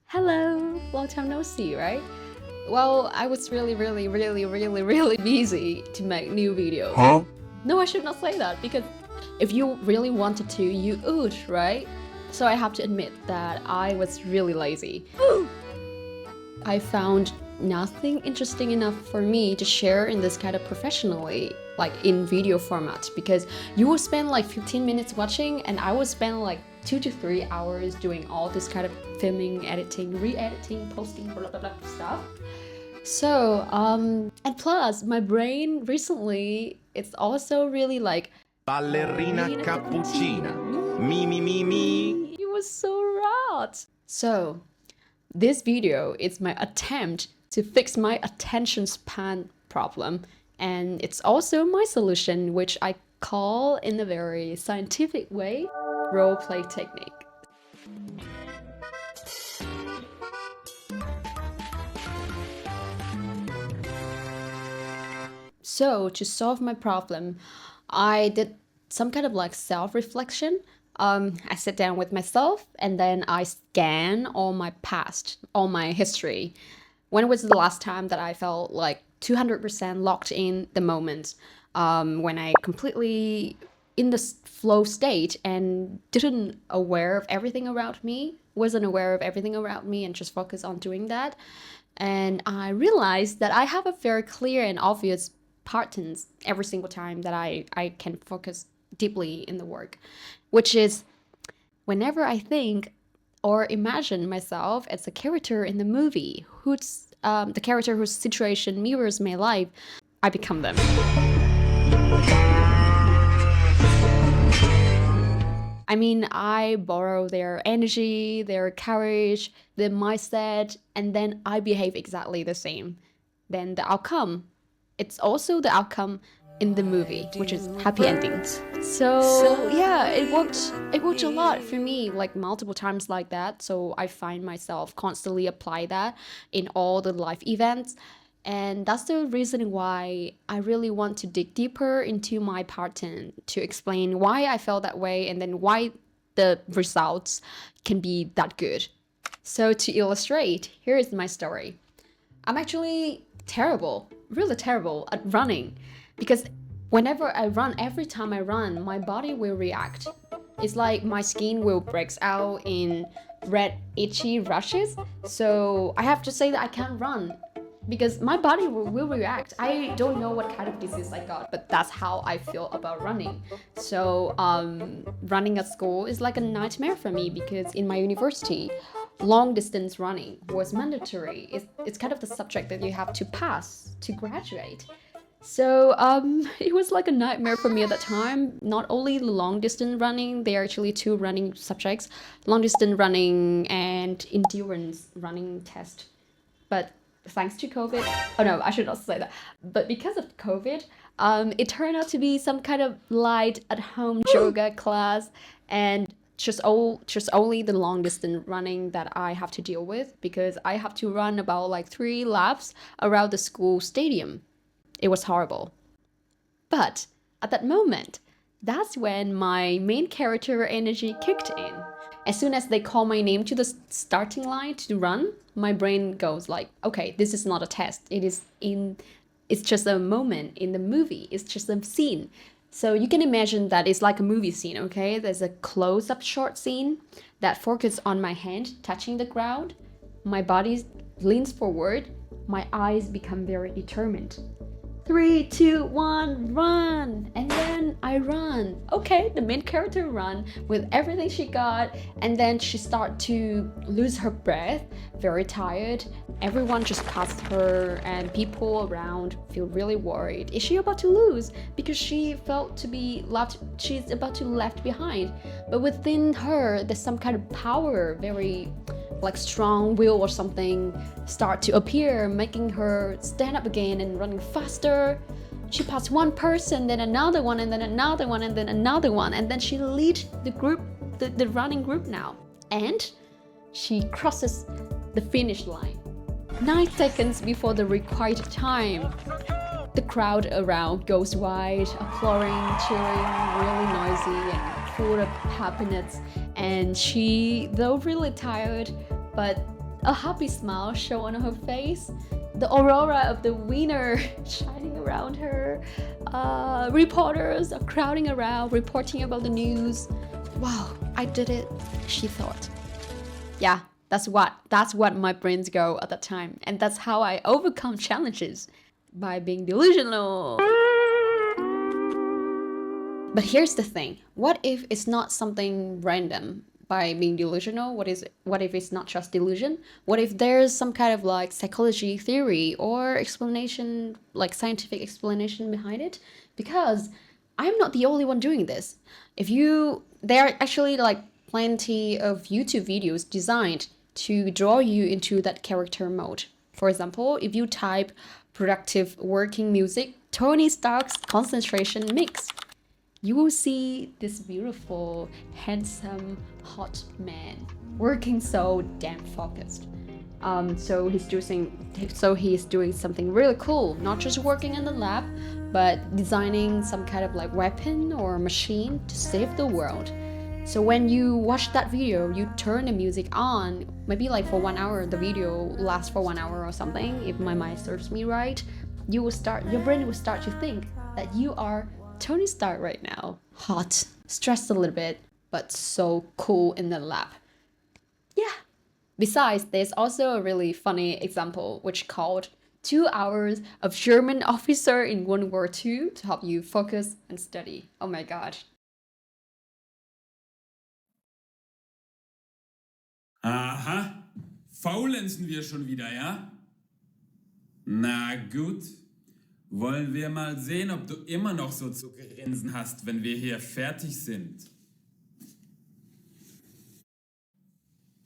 Hello, long time no see, right? Well, I was really busy to make new videos. Huh? No, I should not say that because if you really wanted to, you would, right? So I have to admit that I was really lazy. I found nothing interesting enough for me to share in this kind of professionally, like in video format, because you will spend like 15 minutes watching and I will spend like 2 to 3 hours doing all this kind of filming, editing, re-editing, posting, blah blah blah stuff. So, and plus my brain recently, it's also really like Ballerina cappuccina. Me. it was so rot. So, this video is my attempt to fix my attention span problem, and it's also my solution, which I call in a very scientific way, roleplay technique. So to solve my problem, I did some kind of like self-reflection. I sit down with myself and then I scan all my past, all my history. When was the last time that I felt like 200% locked in the moment? When I completely in the flow state and didn't aware of everything around me, wasn't aware of everything around me and just focus on doing that. And I realized that I have a very clear and obvious patterns every single time that I can focus deeply in the work, which is whenever I think or imagine myself as a character in the movie who's the character whose situation mirrors my life, I become them. I mean, I borrow their energy, their courage, their mindset, and then I behave exactly the same. Then the outcome, it's also the outcome in the movie, which is happy endings. So yeah, it worked a lot for me, like multiple times like that. So I find myself constantly apply that in all the life events. And that's the reason why I really want to dig deeper into my pattern to explain why I felt that way and then why the results can be that good. So to illustrate, here is my story. I'm actually terrible, really terrible at running because whenever I run, every time I run, my body will react. It's like my skin will break out in red itchy rashes. So I have to say that I can't run because my body will react. I don't know what kind of disease I got, but that's how I feel about running. So running at school is like a nightmare for me because in my university, long distance running was mandatory. It's kind of the subject that you have to pass to graduate. So it was like a nightmare for me at that time. Not only long distance running, there are actually two running subjects, long distance running and endurance running test. But thanks to COVID, oh no, I should not say that. But because of COVID, it turned out to be some kind of light at home yoga class and just only the long distance running that I have to deal with because I have to run about like 3 laps around the school stadium. It was horrible. But at that moment, that's when my main character energy kicked in. As soon as they call my name to the starting line to run, my brain goes like, okay, this is not a test. It's just a moment in the movie. It's just a scene. So you can imagine that it's like a movie scene, okay? There's a close-up short scene that focuses on my hand touching the ground. My body leans forward. My eyes become very determined. 3, 2, 1, run! And then I run. Okay, the main character run with everything she got, and then she start to lose her breath, very tired. Everyone just passed her and people around feel really worried. Is she about to lose? Because she felt to be left, she's about to left behind. But within her, there's some kind of power, very like strong will or something start to appear, making her stand up again and running faster. She passed one person, then another one, and then another one, and then another one, and then she leads the group, the running group now. And she crosses the finish line. 9 seconds before the required time. The crowd around goes wild, applauding, cheering, really noisy and full of happiness. And she, though really tired, but a happy smile show on her face, the aurora of the winner shining around her, reporters are crowding around, reporting about the news. Wow, I did it, she thought. Yeah, that's what my brains go at that time, and that's how I overcome challenges, by being delusional. But here's the thing, what if it's not something random by being delusional? What if it's not just delusion? What if there's some kind of like psychology theory or explanation, like scientific explanation behind it? Because I'm not the only one doing this. There are actually like plenty of YouTube videos designed to draw you into that character mode. For example, if you type productive working music, Tony Stark's concentration mix, you will see this beautiful, handsome, hot man working so damn focused. So he's doing something really cool, not just working in the lab, but designing some kind of like weapon or machine to save the world. So when you watch that video, you turn the music on, maybe like for 1 hour, the video lasts for 1 hour or something, if my mind serves me right, your brain will start to think that you are Tony Stark right now. Hot, stressed a little bit, but so cool in the lab. Yeah. Besides, there's also a really funny example which called 2 hours of German officer in World War II to help you focus and study. Oh my god. Aha, faulenzen wir schon wieder, ja? Na gut, wollen wir mal sehen, ob du immer noch so zu grinsen hast, wenn wir hier fertig sind.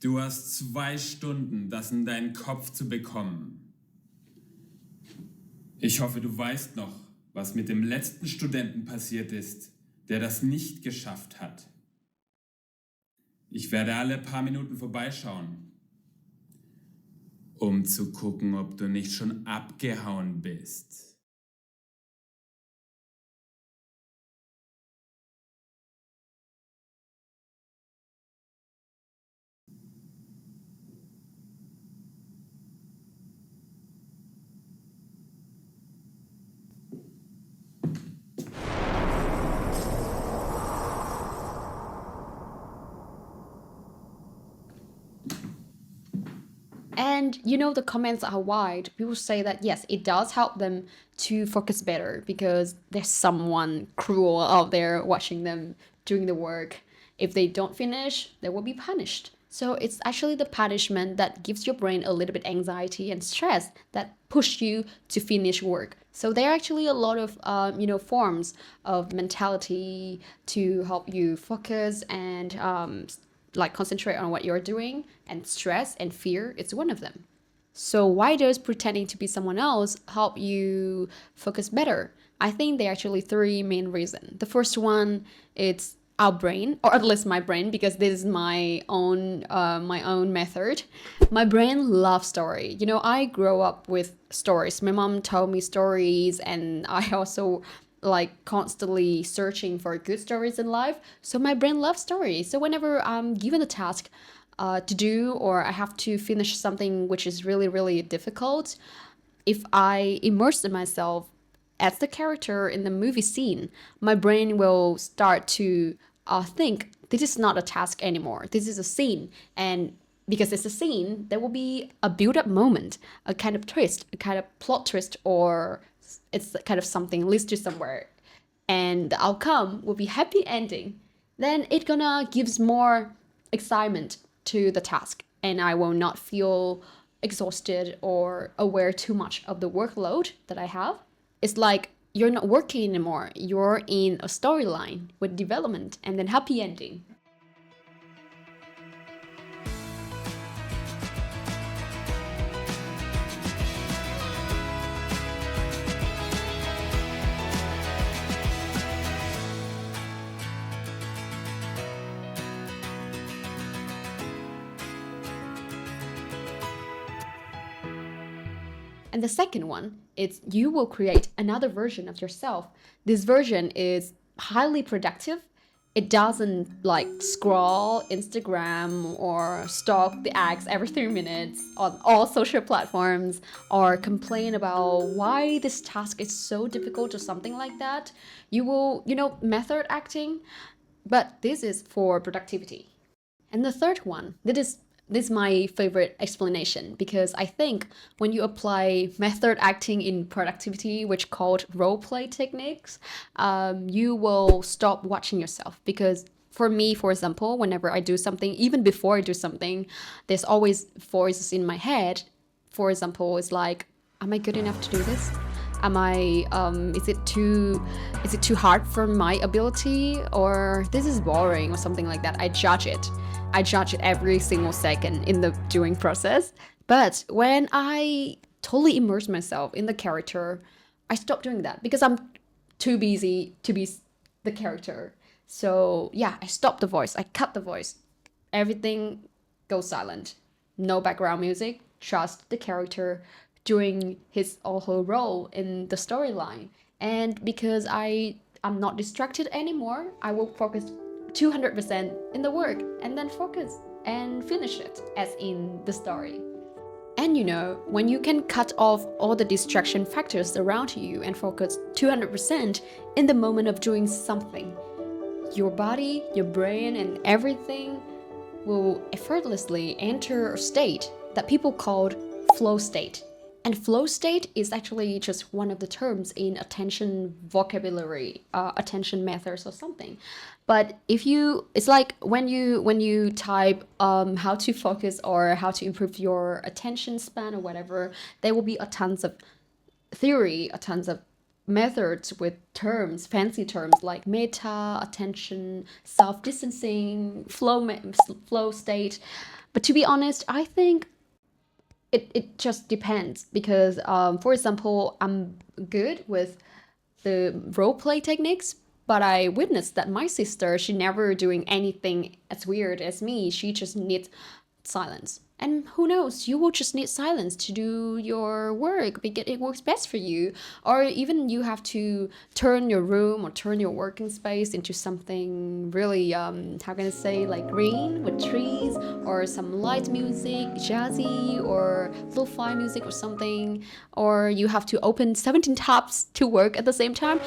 Du hast 2 Stunden, das in deinen Kopf zu bekommen. Ich hoffe, du weißt noch, was mit dem letzten Studenten passiert ist, der das nicht geschafft hat. Ich werde alle paar Minuten vorbeischauen, um zu gucken, ob du nicht schon abgehauen bist. And you know, the comments are wide. People say that yes, it does help them to focus better because there's someone cruel out there watching them doing the work. If they don't finish, they will be punished. So it's actually the punishment that gives your brain a little bit anxiety and stress that push you to finish work. So there are actually a lot of forms of mentality to help you focus and like concentrate on what you're doing, and stress and fear, it's one of them. So why does pretending to be someone else help you focus better? I think there are actually 3 main reasons. The first one, it's our brain, or at least my brain, because this is my own method. My brain loves story. You know, I grow up with stories. My mom told me stories, and I also like constantly searching for good stories in life. So my brain loves stories. So whenever I'm given a task to do, or I have to finish something which is really, really difficult, if I immerse myself as the character in the movie scene, my brain will start to think this is not a task anymore. This is a scene. And because it's a scene, there will be a build-up moment, a kind of twist, a kind of plot twist, or it's kind of something leads to somewhere, and the outcome will be happy ending. Then it gonna gives more excitement to the task, and I will not feel exhausted or aware too much of the workload that I have. It's like you're not working anymore. You're in a storyline with development and then happy ending. And the second one, it's you will create another version of yourself. This version is highly productive it doesn't like scroll Instagram or stalk the ads every 3 minutes on all social platforms or complain about why this task is so difficult or something like that. You will, method acting, but this is for productivity. And the third one, this is my favorite explanation because I think when you apply method acting in productivity, which called role play techniques, you will stop watching yourself. Because for me, for example, whenever I do something, even before I do something, there's always voices in my head. For example, it's like, am I good enough to do this? Am I is it too hard for my ability, or this is boring or something like that? I judge it every single second in the doing process. But when I totally immerse myself in the character, I stop doing that because I'm too busy to be the character. So yeah, I stop the voice, I cut the voice, everything goes silent, no background music, just the character doing his or her role in the storyline. And because I'm not distracted anymore, I will focus 200% in the work and then focus and finish it as in the story. And when you can cut off all the distraction factors around you and focus 200% in the moment of doing something, your body, your brain, and everything will effortlessly enter a state that people called flow state. And flow state is actually just one of the terms in attention vocabulary, attention methods or something. But it's like when you type how to focus or how to improve your attention span or whatever, there will be a tons of theory, a tons of methods with terms, fancy terms like meta, attention, self-distancing, flow state. But to be honest, I think it just depends because, for example, I'm good with the role play techniques, but I witnessed that my sister, she never doing anything as weird as me. She just needs silence. And who knows, you will just need silence to do your work because it works best for you. Or even you have to turn your room or turn your working space into something really, how can I say, like green with trees or some light music, jazzy or lo-fi music or something. Or you have to open 17 tabs to work at the same time.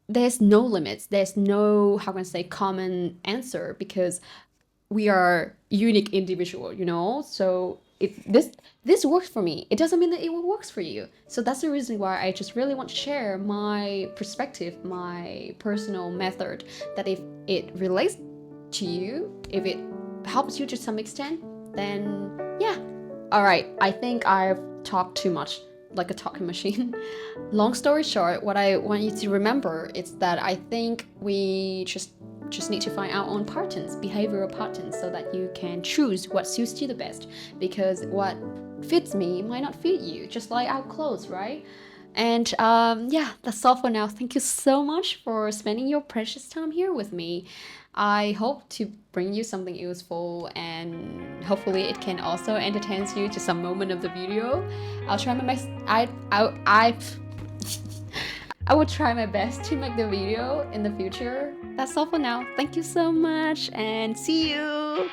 There's no limits. There's no, how can I say, common answer because we are unique individual, So if this works for me, it doesn't mean that it will works for you. So that's the reason why I just really want to share my perspective, my personal method, that if it relates to you, if it helps you to some extent, then yeah. All right, I think I've talked too much like a talking machine. Long story short, what I want you to remember is that I think we just need to find our own patterns, behavioral patterns, so that you can choose what suits you the best. Because what fits me might not fit you, just like our clothes, right? And yeah, that's all for now. Thank you so much for spending your precious time here with me. I hope to bring you something useful, and hopefully it can also entertain you to some moment of the video. I'll try my best. I will try my best to make the video in the future. That's all for now. Thank you so much and see you.